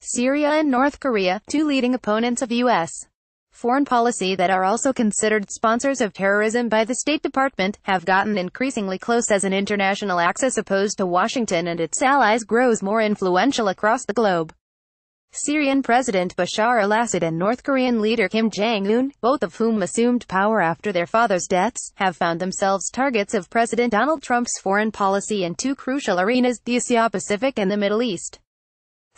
Syria and North Korea, two leading opponents of U.S. foreign policy that are also considered sponsors of terrorism by the State Department, have gotten increasingly close as an international axis opposed to Washington and its allies grows more influential across the globe. Syrian President Bashar al-Assad and North Korean leader Kim Jong-un, both of whom assumed power after their fathers' deaths, have found themselves targets of President Donald Trump's foreign policy in two crucial arenas, the Asia-Pacific and the Middle East.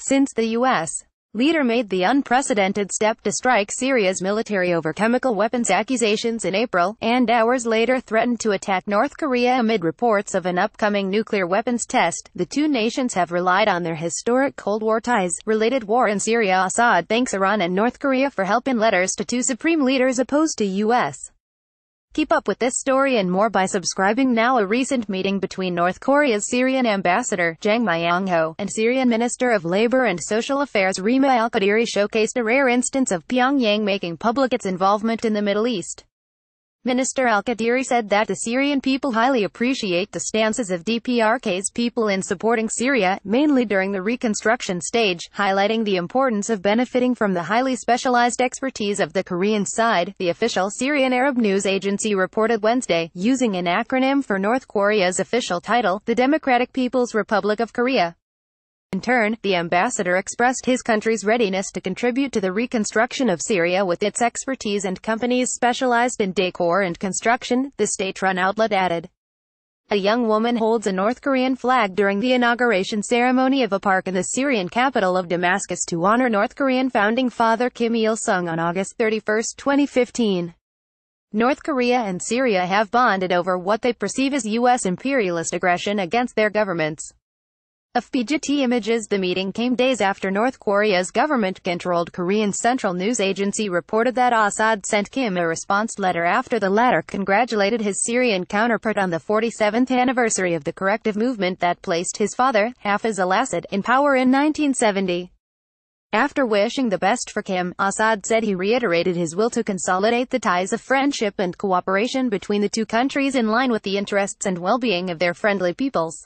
Since the U.S. leader made the unprecedented step to strike Syria's military over chemical weapons accusations in April, and hours later threatened to attack North Korea amid reports of an upcoming nuclear weapons test, the two nations have relied on their historic Cold War ties. Related war in Syria. Assad thanks Iran and North Korea for help in letters to two supreme leaders opposed to U.S. Keep up with this story and more by subscribing now. A recent meeting between North Korea's Syrian ambassador, Jang Myung-ho, and Syrian Minister of Labor and Social Affairs, Rima al-Qadiri, showcased a rare instance of Pyongyang making public its involvement in the Middle East. Minister al-Qadiri said that the Syrian people highly appreciate the stances of DPRK's people in supporting Syria, mainly during the reconstruction stage, highlighting the importance of benefiting from the highly specialized expertise of the Korean side, the official Syrian Arab news agency reported Wednesday, using an acronym for North Korea's official title, the Democratic People's Republic of Korea. In turn, the ambassador expressed his country's readiness to contribute to the reconstruction of Syria with its expertise and companies specialized in decor and construction, the state-run outlet added. A young woman holds a North Korean flag during the inauguration ceremony of a park in the Syrian capital of Damascus to honor North Korean founding father Kim Il-sung on August 31, 2015. North Korea and Syria have bonded over what they perceive as U.S. imperialist aggression against their governments. FPGT images. The meeting came days after North Korea's government-controlled Korean Central News Agency reported that Assad sent Kim a response letter after the latter congratulated his Syrian counterpart on the 47th anniversary of the corrective movement that placed his father, Hafiz al-Assad, in power in 1970. After wishing the best for Kim, Assad said he reiterated his will to consolidate the ties of friendship and cooperation between the two countries in line with the interests and well-being of their friendly peoples.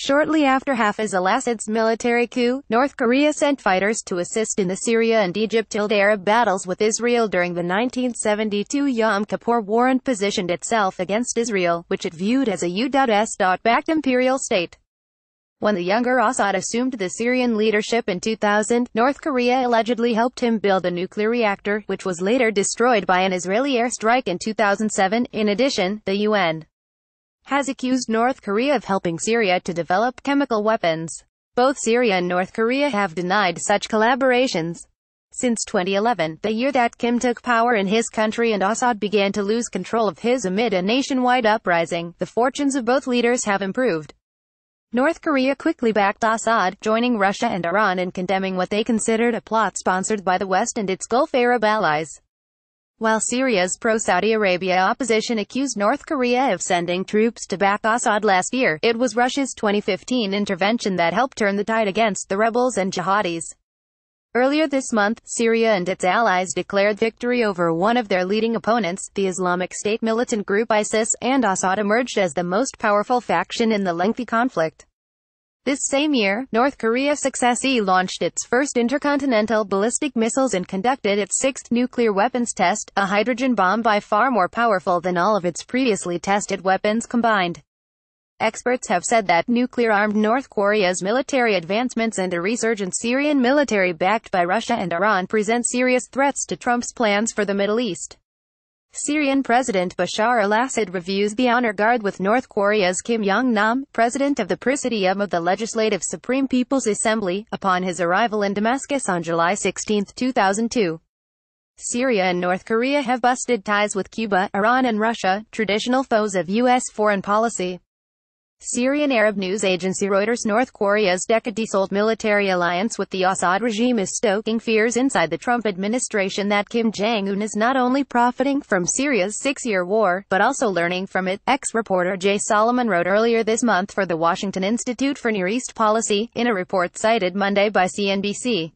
Shortly after Hafiz al-Assad's military coup, North Korea sent fighters to assist in the Syria and Egypt-Arab battles with Israel during the 1972 Yom Kippur War and positioned itself against Israel, which it viewed as a U.S.-backed imperial state. When the younger Assad assumed the Syrian leadership in 2000, North Korea allegedly helped him build a nuclear reactor, which was later destroyed by an Israeli airstrike in 2007. In addition, the UN has accused North Korea of helping Syria to develop chemical weapons. Both Syria and North Korea have denied such collaborations. Since 2011, the year that Kim took power in his country and Assad began to lose control of his amid a nationwide uprising, the fortunes of both leaders have improved. North Korea quickly backed Assad, joining Russia and Iran in condemning what they considered a plot sponsored by the West and its Gulf Arab allies. While Syria's pro-Saudi Arabia opposition accused North Korea of sending troops to back Assad last year, it was Russia's 2015 intervention that helped turn the tide against the rebels and jihadis. Earlier this month, Syria and its allies declared victory over one of their leading opponents, the Islamic State militant group ISIS, and Assad emerged as the most powerful faction in the lengthy conflict. This same year, North Korea successfully launched its first intercontinental ballistic missiles and conducted its sixth nuclear weapons test, a hydrogen bomb by far more powerful than all of its previously tested weapons combined. Experts have said that nuclear-armed North Korea's military advancements and a resurgent Syrian military backed by Russia and Iran present serious threats to Trump's plans for the Middle East. Syrian President Bashar al-Assad reviews the honor guard with North Korea's Kim Jong-nam, president of the Presidium of the Legislative Supreme People's Assembly, upon his arrival in Damascus on July 16, 2002. Syria and North Korea have busted ties with Cuba, Iran and Russia, traditional foes of U.S. foreign policy. Syrian Arab news agency Reuters. North Korea's decade-old military alliance with the Assad regime is stoking fears inside the Trump administration that Kim Jong-un is not only profiting from Syria's six-year war, but also learning from it, ex-reporter Jay Solomon wrote earlier this month for the Washington Institute for Near East Policy, in a report cited Monday by CNBC.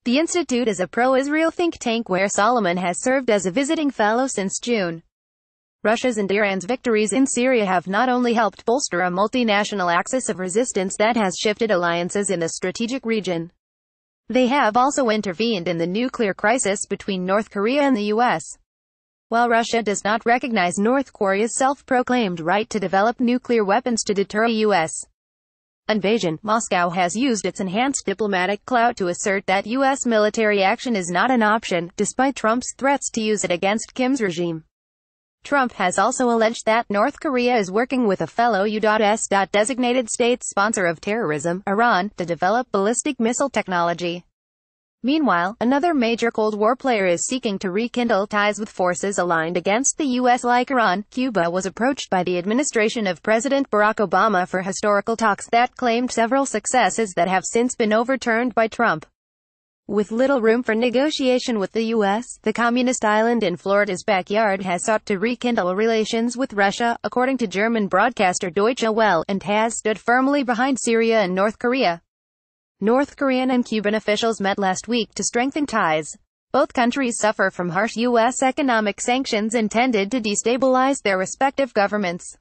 The institute is a pro-Israel think tank where Solomon has served as a visiting fellow since June. Russia's and Iran's victories in Syria have not only helped bolster a multinational axis of resistance that has shifted alliances in the strategic region. They have also intervened in the nuclear crisis between North Korea and the U.S. While Russia does not recognize North Korea's self-proclaimed right to develop nuclear weapons to deter a U.S. invasion, Moscow has used its enhanced diplomatic clout to assert that U.S. military action is not an option, despite Trump's threats to use it against Kim's regime. Trump has also alleged that North Korea is working with a fellow U.S. designated state sponsor of terrorism, Iran, to develop ballistic missile technology. Meanwhile, another major Cold War player is seeking to rekindle ties with forces aligned against the U.S. like Iran. Cuba was approached by the administration of President Barack Obama for historical talks that claimed several successes that have since been overturned by Trump. With little room for negotiation with the U.S., the communist island in Florida's backyard has sought to rekindle relations with Russia, according to German broadcaster Deutsche Welle, and has stood firmly behind Syria and North Korea. North Korean and Cuban officials met last week to strengthen ties. Both countries suffer from harsh U.S. economic sanctions intended to destabilize their respective governments.